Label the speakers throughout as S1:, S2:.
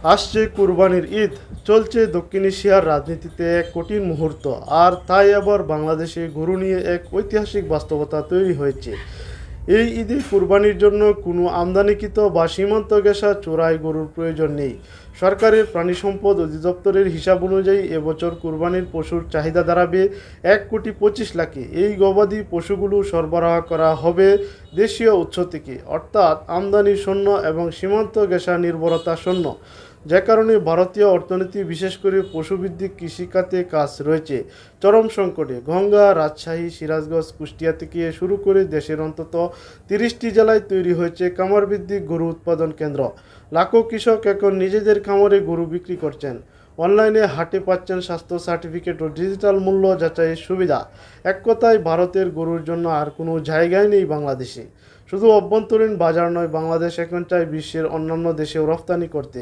S1: আসছে কুরবানির ঈদ, চলছে দক্ষিণ এশিয়ার রাজনীতিতে এক কঠিন মুহূর্ত, আর তাই আবার বাংলাদেশে গরু নিয়ে এক ঐতিহাসিক বাস্তবতা তৈরি হয়েছে। এই ঈদে কুরবানির জন্য কোনো আমদানিকৃত বা সীমান্ত ঘেঁষা চোরাই গরুর প্রয়োজন নেই। সরকারের প্রাণী সম্পদ অধিদপ্তরের হিসাব অনুযায়ী এবছর কুরবানির পশুর চাহিদা দাঁড়াবে 1,25,00,000-এ। এই গবাদি পশুগুলো সরবরাহ করা হবে দেশীয় উৎস থেকে, অর্থাৎ আমদানি শূন্য এবং সীমান্ত ঘেঁষা নির্ভরতা শূন্য, যে কারণে ভারতীয় অর্থনীতি, বিশেষ করে পশুভিত্তিক কৃষিখাতে কাজ রয়েছে চরম সংকটে। গঙ্গা, রাজশাহী, সিরাজগঞ্জ, কুষ্টিয়া থেকে শুরু করে দেশের অন্তত 30টি জেলায় তৈরি হয়েছে খামারভিত্তিক গরু উৎপাদন কেন্দ্র। লাখো কৃষক এখন নিজেদের খামারে গরু বিক্রি করছেন। অনলাইনে হাটে পাচ্ছেন স্বাস্থ্য সার্টিফিকেট ও ডিজিটাল মূল্য যাচাইয়ের সুবিধা। এক কথায় ভারতের গরুর জন্য আর কোনো জায়গায় নেই বাংলাদেশে। শুধু অভ্যন্তরীণ বাজার নয়, বাংলাদেশ এখন চায় বিশ্বের অন্যান্য দেশেও রফতানি করতে।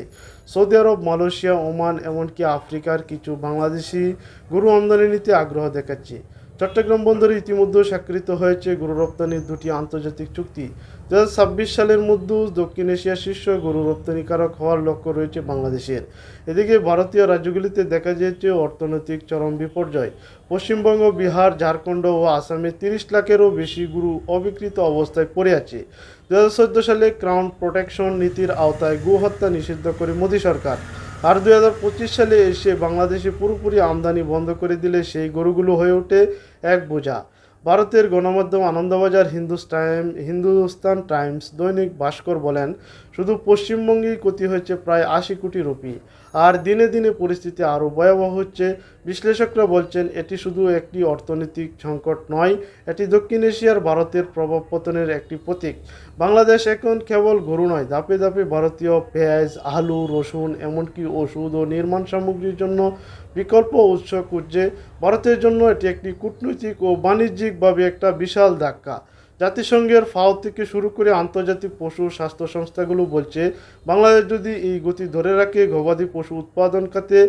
S1: সৌদি আরব, মালয়েশিয়া, ওমান, এমনকি আফ্রিকার কিছু বাংলাদেশি গরু আমদানি নিতে আগ্রহ দেখাচ্ছে। চট্টগ্রাম বন্দরে ইতিমধ্যে স্বাক্ষরিত হয়েছে গরু রপ্তানির 2টি আন্তর্জাতিক চুক্তি। 2026 সালের মধ্যে দক্ষিণ এশিয়ার শীর্ষ গরু রপ্তানিকারক হওয়ার লক্ষ্য রয়েছে বাংলাদেশের। এদিকে ভারতীয় রাজ্যগুলিতে দেখা যাচ্ছে অর্থনৈতিক চরম বিপর্যয়। পশ্চিমবঙ্গ, বিহার, ঝাড়খণ্ড ও আসামে 30 লাখেরও বেশি গরু অবিকৃত অবস্থায় পড়ে আছে। 2014 সালে ক্রাউন প্রোটেকশন নীতির আওতায় গো হত্যা নিষিদ্ধ করে মোদী সরকার। আর 2025 সালে এসে বাংলাদেশে পুরোপুরি আমদানি বন্ধ করে দিলে সেই গরুগুলো হয়ে ওঠে এক বোঝা। ভারতের গণমাধ্যম আনন্দবাজার, হিন্দুস্তান টাইমস, দৈনিক ভাস্কর বলেন, শুধু পশ্চিমবঙ্গেই ক্ষতি হয়েছে প্রায় 80 কোটি রুপি। আর দিনে দিনে পরিস্থিতি আরও ভয়াবহ হচ্ছে। বিশ্লেষকরা বলছেন, এটি শুধু একটি অর্থনৈতিক সংকট নয়, এটি দক্ষিণ এশিয়ার ভারতের প্রভাব পতনের একটি প্রতীক। বাংলাদেশ এখন কেবল গরু নয়, ধাপে ধাপে ভারতীয় পেঁয়াজ, আলু, রসুন, এমনকি ওষুধ ও নির্মাণ সামগ্রীর জন্য বিকল্প উৎস খুঁজছে। ভারতের জন্য এটি একটি কূটনৈতিক ও বাণিজ্যিকভাবে একটা বিশাল ধাক্কা। জাতিসংঘের ফাও থেকে শুরু করে আন্তর্জাতিক পশু স্বাস্থ্য সংস্থাগুলো বলছে, বাংলাদেশ যদি এই গতি ধরে রাখে, গবাদি পশু উৎপাদন খাতে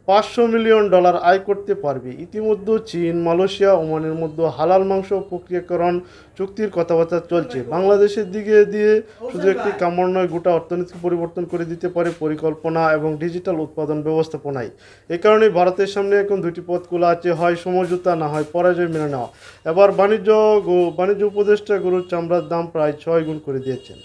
S1: $500 মিলিয়ন আয় করতে পারবে। ইতিমধ্যে চীন, মালয়েশিয়া, ওমানের মধ্যে হালাল মাংস প্রক্রিয়াকরণ চুক্তির কথাবার্তা চলছে। বাংলাদেশের দিকে দিয়ে শুধু একটি কামড় নয়, গোটা অর্থনীতি পরিবর্তন করে দিতে পারে পরিকল্পনা এবং ডিজিটাল উৎপাদন ব্যবস্থাপনায়। এ কারণে ভারতের সামনে এখন 2টি পথ খোলা আছে, হয় সমঝোতা, না হয় পরাজয় মেনে নেওয়া। এবার বাণিজ্য উপদেষ্টা গরুর চামড়ার দাম প্রায় 6 গুণ করে দিয়েছেন।